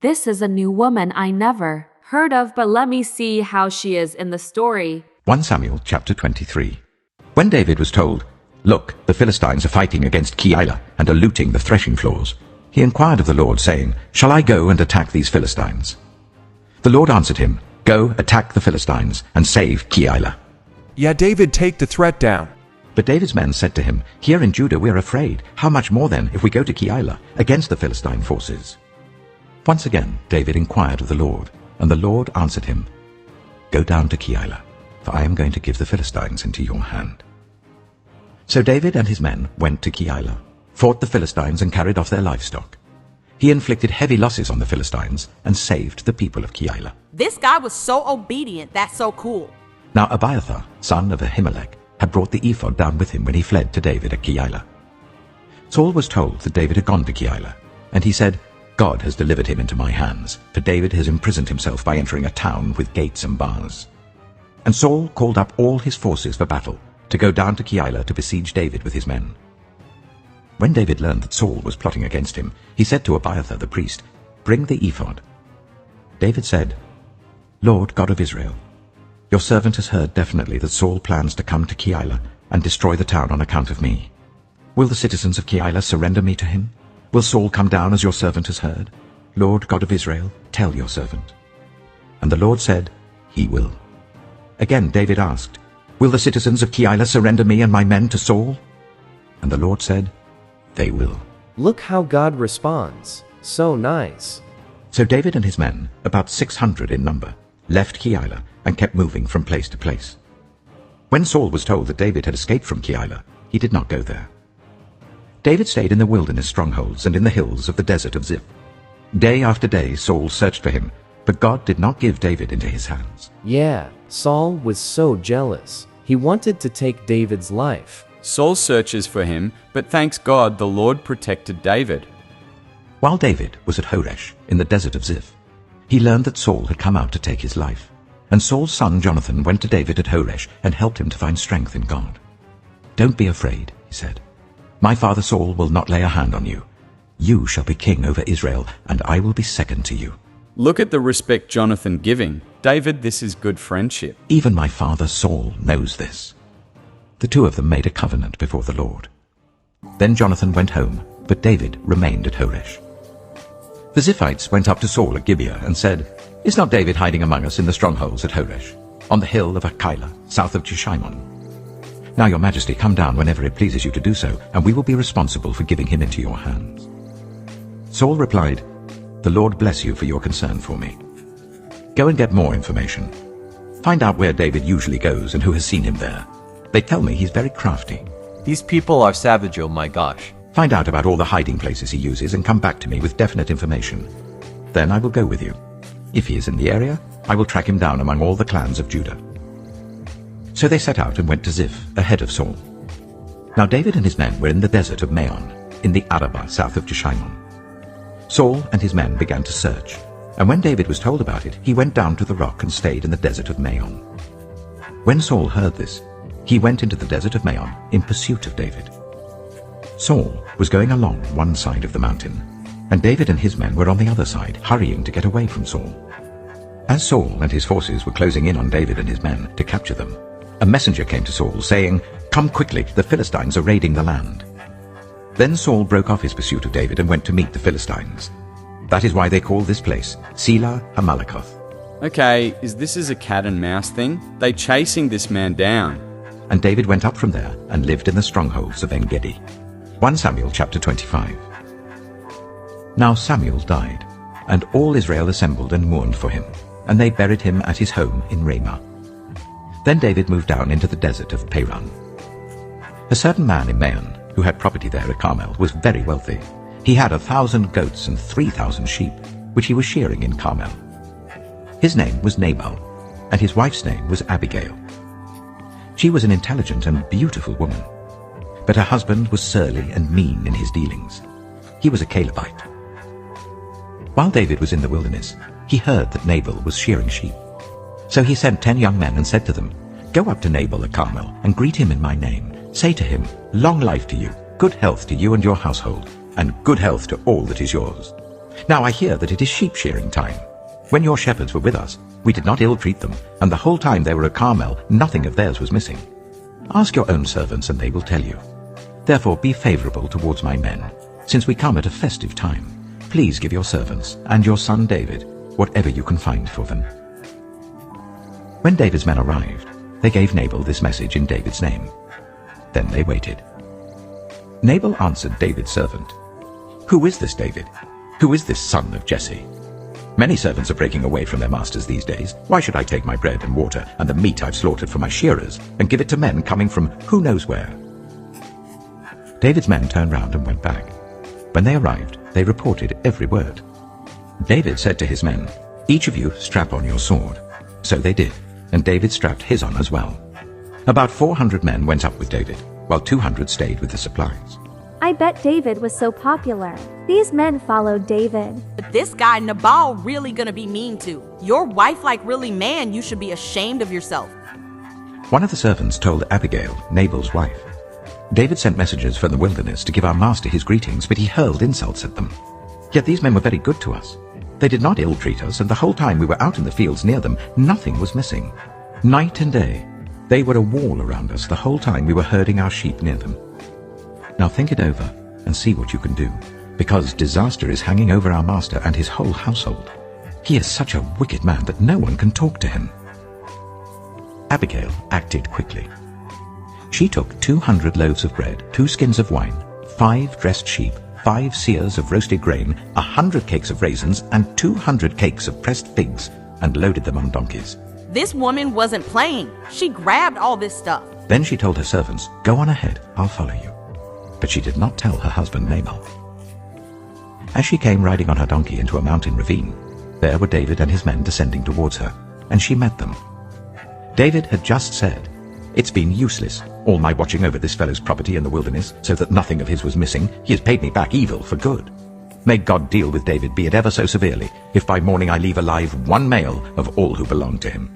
This is a new woman I never heard of, but let me see how she is in the story. 1 Samuel chapter 23. When David was told, "Look, the Philistines are fighting against Keilah and are looting the threshing floors," he inquired of the Lord, saying, "Shall I go and attack these Philistines?" The Lord answered him, "Go, attack the Philistines, and save Keilah." Yeah, David, take the threat down. But David's men said to him, "Here in Judah we are afraid. How much more then if we go to Keilah against the Philistine forces?" Once again David inquired of the Lord, and the Lord answered him, "Go down to Keilah, for I am going to give the Philistines into your hand." So David and his men went to Keilah, fought the Philistines and carried off their livestock. He inflicted heavy losses on the Philistines and saved the people of Keilah. This guy was so obedient. That's so cool. Now Abiathar, son of Ahimelech, had brought the ephod down with him when he fled to David at Keilah. Saul was told that David had gone to Keilah, and he said, "God has delivered him into my hands, for David has imprisoned himself by entering a town with gates and bars." And Saul called up all his forces for battle, to go down to Keilah to besiege David with his men. When David learned that Saul was plotting against him, he said to Abiathar the priest, "Bring the ephod." David said, "Lord God of Israel, your servant has heard definitely that Saul plans to come to Keilah and destroy the town on account of me. Will the citizens of Keilah surrender me to him? Will Saul come down as your servant has heard? Lord God of Israel, tell your servant." And the Lord said, "He will." Again David asked, "Will the citizens of Keilah surrender me and my men to Saul?" And the Lord said, "They will." Look how God responds. So nice. So David and his men, about 600 in number, left Keilah and kept moving from place to place. When Saul was told that David had escaped from Keilah, he did not go there. David stayed in the wilderness strongholds and in the hills of the desert of Ziph. Day after day Saul searched for him, but God did not give David into his hands. Yeah, Saul was so jealous. He wanted to take David's life. Saul searches for him, but thanks God the Lord protected David. While David was at Horesh in the desert of Ziph, he learned that Saul had come out to take his life. And Saul's son Jonathan went to David at Horesh and helped him to find strength in God. "Don't be afraid," he said. "My father Saul will not lay a hand on you. You shall be king over Israel, and I will be second to you." Look at the respect Jonathan giving. David, this is good friendship. Even my father Saul knows this. The two of them made a covenant before the Lord. Then Jonathan went home, but David remained at Horesh. The Ziphites went up to Saul at Gibeah and said, "Is not David hiding among us in the strongholds at Horesh, on the hill of Keilah, south of Jeshimon? Now your majesty, come down whenever it pleases you to do so, and we will be responsible for giving him into your hands." Saul replied, "The Lord bless you for your concern for me. Go and get more information. Find out where David usually goes and who has seen him there. They tell me he's very crafty. These people are savage, oh my gosh. Find out about all the hiding places he uses and come back to me with definite information. Then I will go with you. If he is in the area, I will track him down among all the clans of Judah." So they set out and went to Ziph, ahead of Saul. Now David and his men were in the desert of Maon, in the Arabah south of Jeshimon. Saul and his men began to search, and when David was told about it, he went down to the rock and stayed in the desert of Maon. When Saul heard this, he went into the desert of Maon in pursuit of David. Saul was going along one side of the mountain, and David and his men were on the other side, hurrying to get away from Saul. As Saul and his forces were closing in on David and his men to capture them, a messenger came to Saul, saying, "Come quickly, the Philistines are raiding the land." Then Saul broke off his pursuit of David and went to meet the Philistines. That is why they call this place Selah Hammalekoth. Okay, is this a cat and mouse thing? They chasing this man down. And David went up from there and lived in the strongholds of En-Gedi. 1 Samuel chapter 25. Now Samuel died, and all Israel assembled and mourned for him, and they buried him at his home in Ramah. Then David moved down into the desert of Paran. A certain man in Maon, who had property there at Carmel, was very wealthy. He had 1,000 goats and 3,000 sheep, which he was shearing in Carmel. His name was Nabal, and his wife's name was Abagel. She was an intelligent and beautiful woman, but her husband was surly and mean in his dealings. He was a Calebite. While David was in the wilderness, he heard that Nabal was shearing sheep. So he sent 10 young men and said to them, "Go up to Nabal at Carmel and greet him in my name. Say to him, 'Long life to you, good health to you and your household, and good health to all that is yours.' Now I hear that it is sheep shearing time. When your shepherds were with us, we did not ill-treat them, and the whole time they were at Carmel, nothing of theirs was missing. Ask your own servants, and they will tell you. Therefore be favorable towards my men, since we come at a festive time. Please give your servants, and your son David, whatever you can find for them. When David's men arrived, they gave Nabal this message in David's name. Then they waited. Nabal answered David's servant, "Who is this David? Who is this son of Jesse? Many servants are breaking away from their masters these days. Why should I take my bread and water and the meat I've slaughtered for my shearers and give it to men coming from who knows where?" David's men turned round and went back. When they arrived, they reported every word. David said to his men, "Each of you strap on your sword." So they did, and David strapped his on as well. About 400 men went up with David, while 200 stayed with the supplies. I bet David was so popular. These men followed David. But this guy Nabal really gonna be mean to. Your wife like really man, you should be ashamed of yourself. One of the servants told Abagel, Nabal's wife, "David sent messengers from the wilderness to give our master his greetings, but he hurled insults at them. Yet these men were very good to us. They did not ill-treat us, and the whole time we were out in the fields near them, nothing was missing. Night and day, they were a wall around us the whole time we were herding our sheep near them. Now think it over and see what you can do, because disaster is hanging over our master and his whole household. He is such a wicked man that no one can talk to him." Abagel acted quickly. She took 200 loaves of bread, 2 skins of wine, 5 dressed sheep, 5 seahs of roasted grain, 100 cakes of raisins, and 200 cakes of pressed figs, and loaded them on donkeys. This woman wasn't playing. She grabbed all this stuff. Then she told her servants, "Go on ahead, I'll follow you." But she did not tell her husband Nabal. As she came riding on her donkey into a mountain ravine, there were David and his men descending towards her, and she met them. David had just said, "It's been useless, all my watching over this fellow's property in the wilderness, so that nothing of his was missing. He has paid me back evil for good. May God deal with David, be it ever so severely, if by morning I leave alive one male of all who belong to him."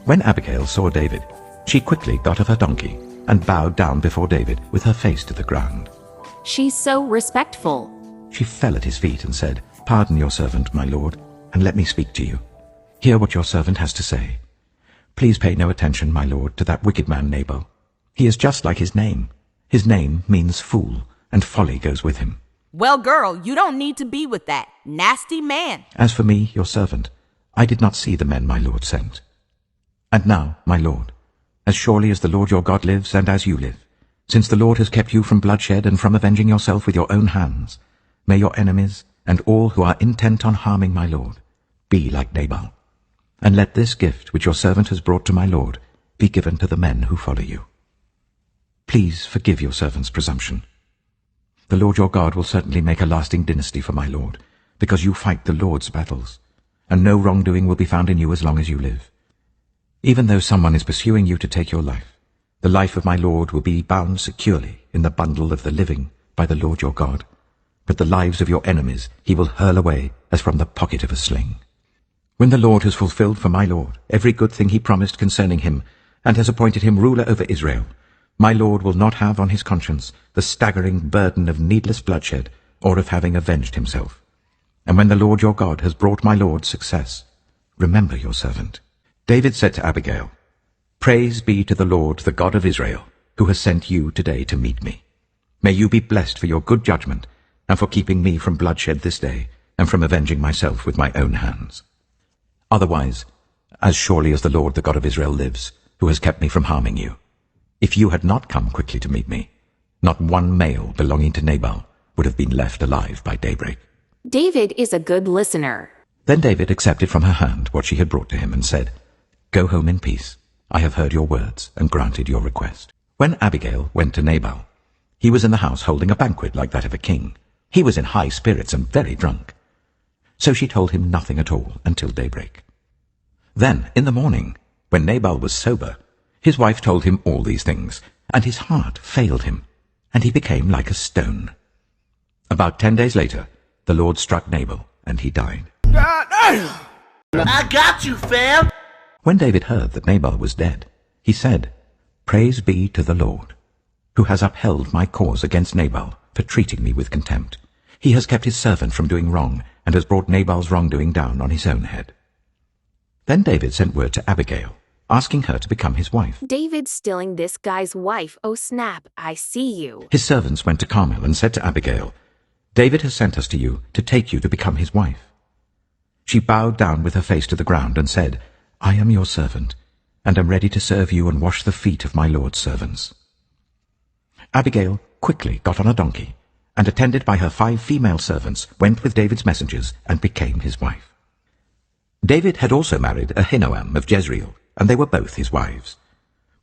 When Abagel saw David, she quickly got off her donkey and bowed down before David with her face to the ground. She's so respectful. She fell at his feet and said, "Pardon your servant, my lord, and let me speak to you. Hear what your servant has to say. Please pay no attention, my lord, to that wicked man Nabal. He is just like his name. His name means fool, and folly goes with him. Well, girl, you don't need to be with that nasty man. As for me, your servant, I did not see the men my lord sent. And now, my lord, as surely as the Lord your God lives and as you live, since the Lord has kept you from bloodshed and from avenging yourself with your own hands, may your enemies and all who are intent on harming my lord be like Nabal. And let this gift which your servant has brought to my lord be given to the men who follow you. Please forgive your servant's presumption. The Lord your God will certainly make a lasting dynasty for my lord, because you fight the Lord's battles, and no wrongdoing will be found in you as long as you live. Even though someone is pursuing you to take your life, the life of my lord will be bound securely in the bundle of the living by the Lord your God, but the lives of your enemies he will hurl away as from the pocket of a sling. When the Lord has fulfilled for my lord every good thing he promised concerning him, and has appointed him ruler over Israel, my lord will not have on his conscience the staggering burden of needless bloodshed or of having avenged himself. And when the Lord your God has brought my lord success, remember your servant." David said to Abagel, "Praise be to the Lord, the God of Israel, who has sent you today to meet me. May you be blessed for your good judgment, and for keeping me from bloodshed this day, and from avenging myself with my own hands. Otherwise, as surely as the Lord, the God of Israel lives, who has kept me from harming you, if you had not come quickly to meet me, not one male belonging to Nabal would have been left alive by daybreak." David is a good listener. Then David accepted from her hand what she had brought to him and said, "Go home in peace. I have heard your words and granted your request." When Abagel went to Nabal, he was in the house holding a banquet like that of a king. He was in high spirits and very drunk. So she told him nothing at all until daybreak. Then, in the morning, when Nabal was sober, his wife told him all these things, and his heart failed him, and he became like a stone. About 10 days later, the Lord struck Nabal, and he died. I got you, fam! When David heard that Nabal was dead, he said, "Praise be to the Lord, who has upheld my cause against Nabal for treating me with contempt. He has kept his servant from doing wrong, and has brought Nabal's wrongdoing down on his own head." Then David sent word to Abigail, asking her to become his wife. David's stealing this guy's wife. Oh snap, I see you. His servants went to Carmel and said to Abigail, "David has sent us to you to take you to become his wife." She bowed down with her face to the ground and said, "I am your servant, and am ready to serve you and wash the feet of my Lord's servants." Abigail quickly got on a donkey, and attended by her 5 female servants, went with David's messengers and became his wife. David had also married Ahinoam of Jezreel, and they were both his wives.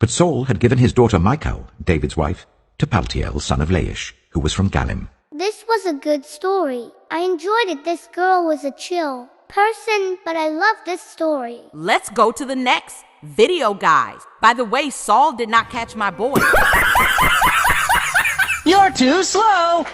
But Saul had given his daughter Michal, David's wife, to Paltiel, son of Laish, who was from Galim. This was a good story. I enjoyed it. This girl was a chill person, but I love this story. Let's go to the next video, guys. By the way, Saul did not catch my boy. You're too slow.